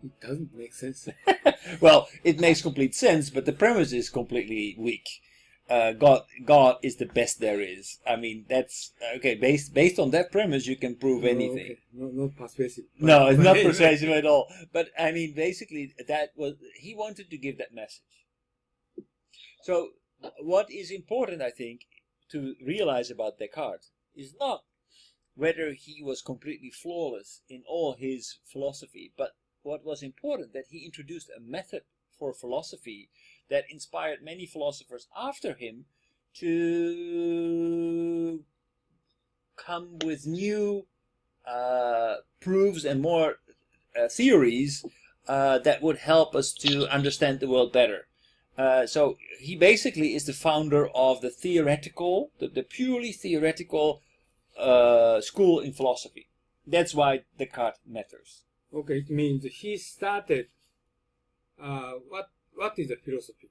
It doesn't make sense. Well, it makes complete sense, but the premise is completely weak. God is the best there is. I mean, that's okay. Based on that premise, you can prove anything. Okay. Not persuasive. No, it's but not anyway. persuasive at all. But I mean, basically, that was he wanted to give that message. So, what is important, I think, to realize about Descartes is not whether he was completely flawless in all his philosophy, but what was important that he introduced a method for philosophy that inspired many philosophers after him to come with new proofs and more theories that would help us to understand the world better. So he basically is the founder of the theoretical, the purely theoretical school in philosophy. That's why Descartes matters. Okay, it means he started. What is a philosophy,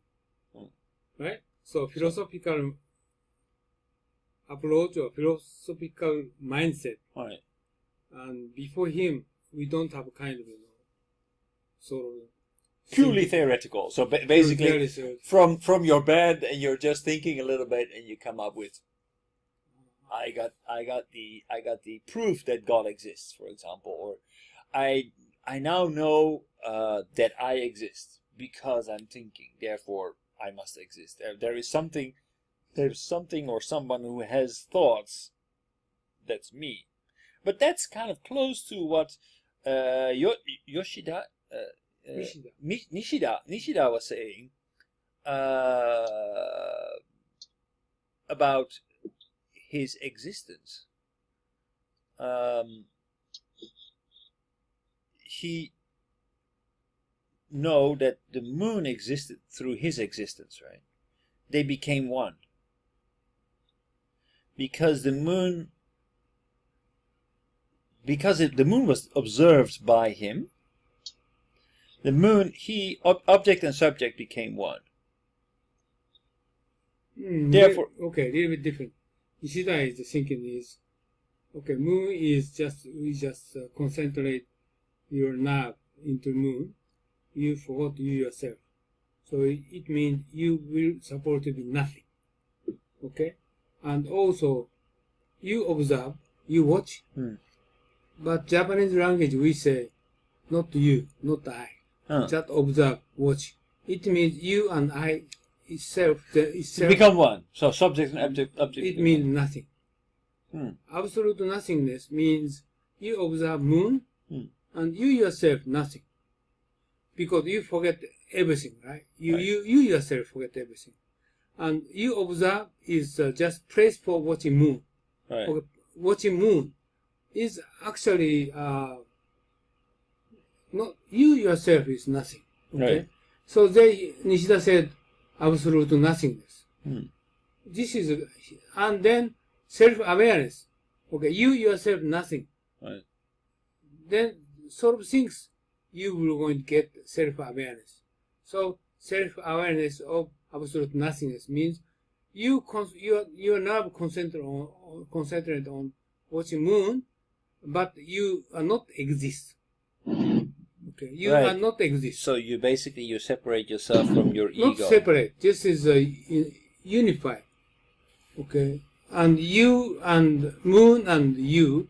right? So philosophical approach or philosophical mindset. Right. And before him, we don't have kind of sort of Purely theoretical. So basically, from your bed, and you're just thinking a little bit, and you come up with. I got the proof that God exists, for example, or I now know that I exist because I'm thinking. Therefore, I must exist. There's something or someone who has thoughts. That's me. But that's kind of close to what Nishida was saying about his existence. He know that the moon existed through his existence, right? They became one. Because the moon was observed by him, the moon, object and subject became one. Therefore, okay, a little bit different. Ishida is thinking is, okay, moon is we just concentrate your nerve into moon. You forgot you yourself. So it means you will support to be nothing. Okay? And also, you observe, you watch. But Japanese language, we say, not you, not I. Just observe, watch. It means you and I itself become one. So subject and object. It means nothing. Absolute nothingness means you observe moon and you yourself nothing. Because you forget everything, right? You yourself forget everything. And you observe is just place for watching moon. Right. Okay, watching moon is actually not you yourself is nothing. Okay? Right. So Nishida said absolute nothingness. This is and then self-awareness. Okay, you yourself nothing. Right. Then sort of things you will going to get self-awareness. So self-awareness of absolute nothingness means your nerve concentrate on watching moon, but you are not exist. Okay, you are not exist. So you separate yourself from your ego. Not separate. This is unified. Okay, and you and moon and you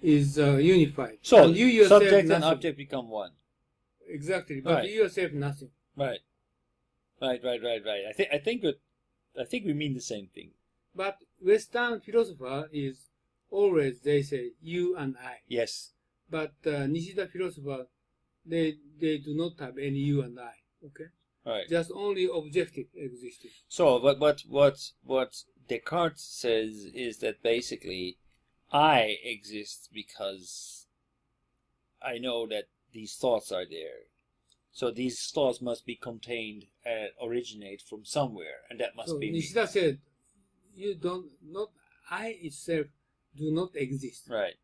is unified. So and you yourself subject nothing. and object become one. Exactly, but you yourself nothing. Right. I think we mean the same thing. But Western philosopher is always they say you and I. Yes. But Nishida philosopher, they do not have any you and I. Okay. Right. Just only objective existing. So what Descartes says is that basically I exist because I know that these thoughts are there. So these thoughts must be contained and originate from somewhere, and that must be me. Nishida said, I itself do not exist. Right.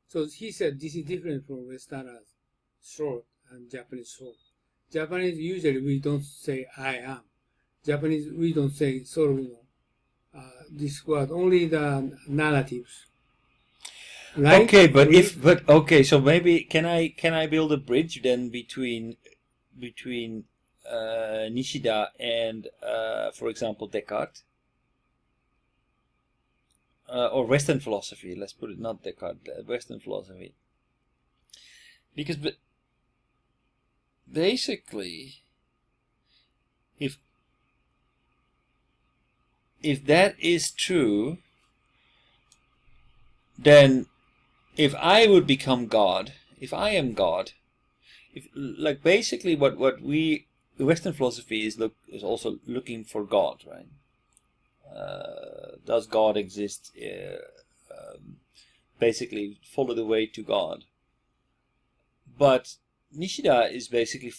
So he said this is different from Westerners thought and Japanese thought. Japanese usually we don't say I am. Japanese we don't say sort of this word, only the narratives. Right? Okay, so maybe can I build a bridge then between Nishida and for example Descartes or Western philosophy? Let's put it not Descartes, Western philosophy, because basically, if that is true, then if I would become God, if I am God, if like basically what we Western philosophy is also looking for God, right? Does God exist? Basically, follow the way to God. But Nishida is basically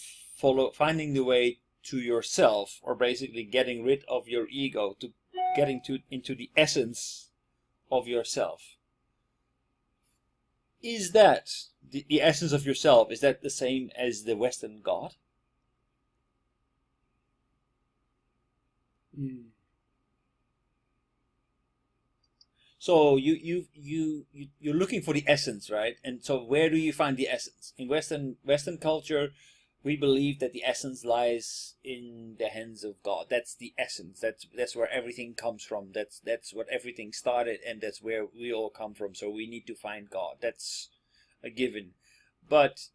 finding the way to yourself, or basically getting rid of your ego, to getting into the essence of yourself. Is that the essence of yourself? Is that the same as the Western God? So you're looking for the essence, right? And so where do you find the essence? In Western culture, we believe that the essence lies in the hands of God. That's the essence. That's where everything comes from. That's what everything started, and that's where we all come from. So we need to find God. That's a given. But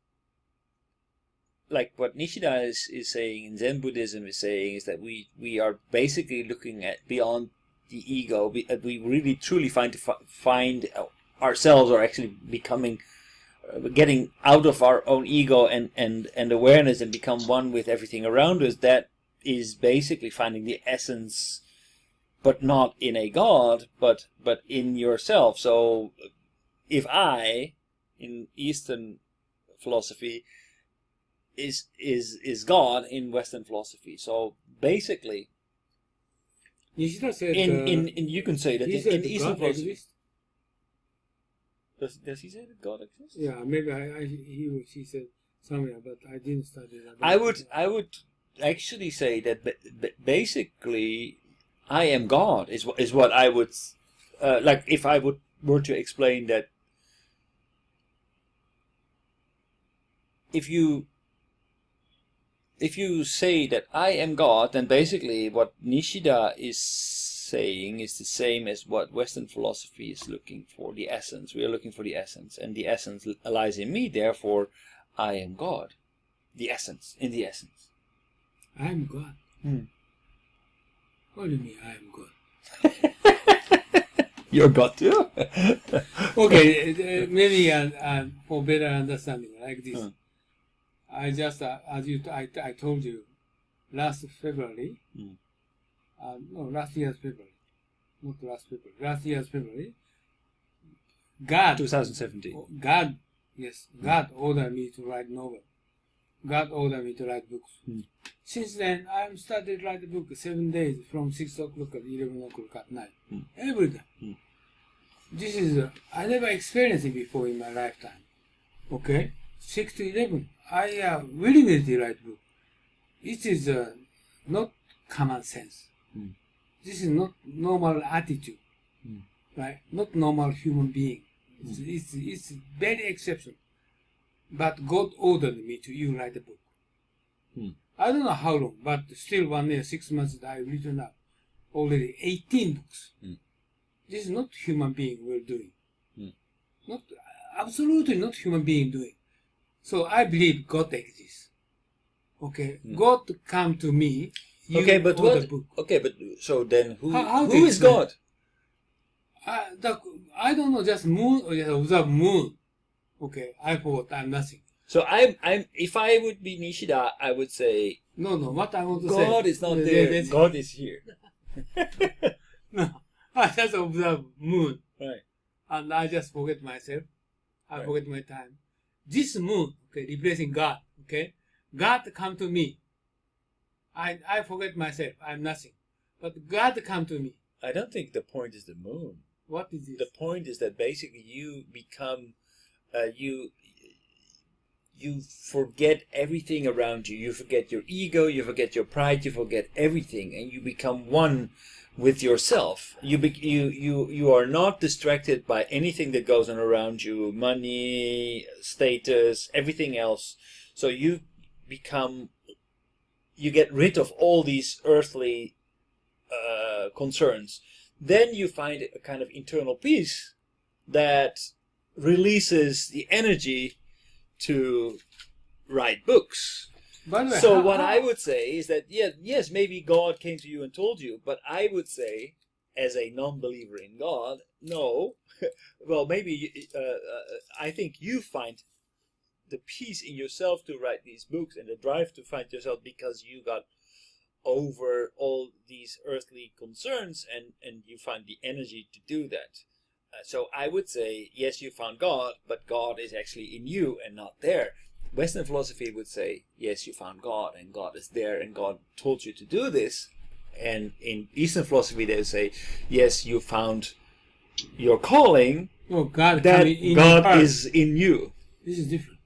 like what Nishida is saying, in Zen Buddhism is saying, is that we are basically looking at beyond the ego. We really truly find ourselves, or actually becoming, getting out of our own ego and awareness, and become one with everything around us. That is basically finding the essence, but not in a God, but in yourself. So if I, in Eastern philosophy, is God in Western philosophy. So basically, Nishida said, in you can say that in Eastern philosophy. Does he say that God exists? Yeah, maybe he or she said somewhere, but I didn't study that. I would actually say that basically, I am God is what I would like if I were to explain that. If you say that I am God, then basically what Nishida is saying is the same as what Western philosophy is looking for, the essence. We are looking for the essence, and the essence lies in me, therefore I am God. The essence, in the essence. I am God. What do you mean I am God? You're God too? Okay, maybe for better understanding, like this. I just, as I told you, last February, last year's February, not last February, last year's February, God, 2017. God ordered me to write novel. God ordered me to write books. Since then, I'm started to write a book 7 days from 6 o'clock at 11 o'clock at night. Every day. This is, I never experienced it before in my lifetime. Okay? 6 to 11. I willingly write book. It is not common sense. This is not normal attitude. Right? Not normal human being. It's very exceptional. But God ordered me to write a book. I don't know how long, but still 1 year, 6 months that I've written up already 18 books. This is not human being we're doing. Not absolutely not human being doing. So I believe God exists. Okay, God come to me. Okay, but what? Book. Okay, but so then who is explain? God? I don't know. Just moon or just observe moon. Okay, I forgot. I'm nothing. So I'm. If I would be Nishida, I would say no. What I want to say. God is not there. God is here. No, I just observe moon. Right. And I just forget myself. I forget my time. This moon, okay, replacing God, okay? God come to me. I forget myself. I'm nothing. But God come to me. I don't think the point is the moon. What is it? The point is that basically you become, you forget everything around you. You forget your ego, you forget your pride, you forget everything, and you become one with yourself. You are not distracted by anything that goes on around you, money, status, everything else. So you get rid of all these earthly concerns. Then you find a kind of internal peace that releases the energy to write books. By the way, So what I would say is that, yes, maybe God came to you and told you, but I would say, as a non-believer in God, no. Well, maybe I think you find the peace in yourself to write these books and the drive to find yourself because you got over all these earthly concerns and you find the energy to do that. So I would say, yes, you found God, but God is actually in you and not there. Western philosophy would say, yes, you found God and God is there and God told you to do this. And in Eastern philosophy, they would say, yes, you found your calling, God that God is in you. This is different.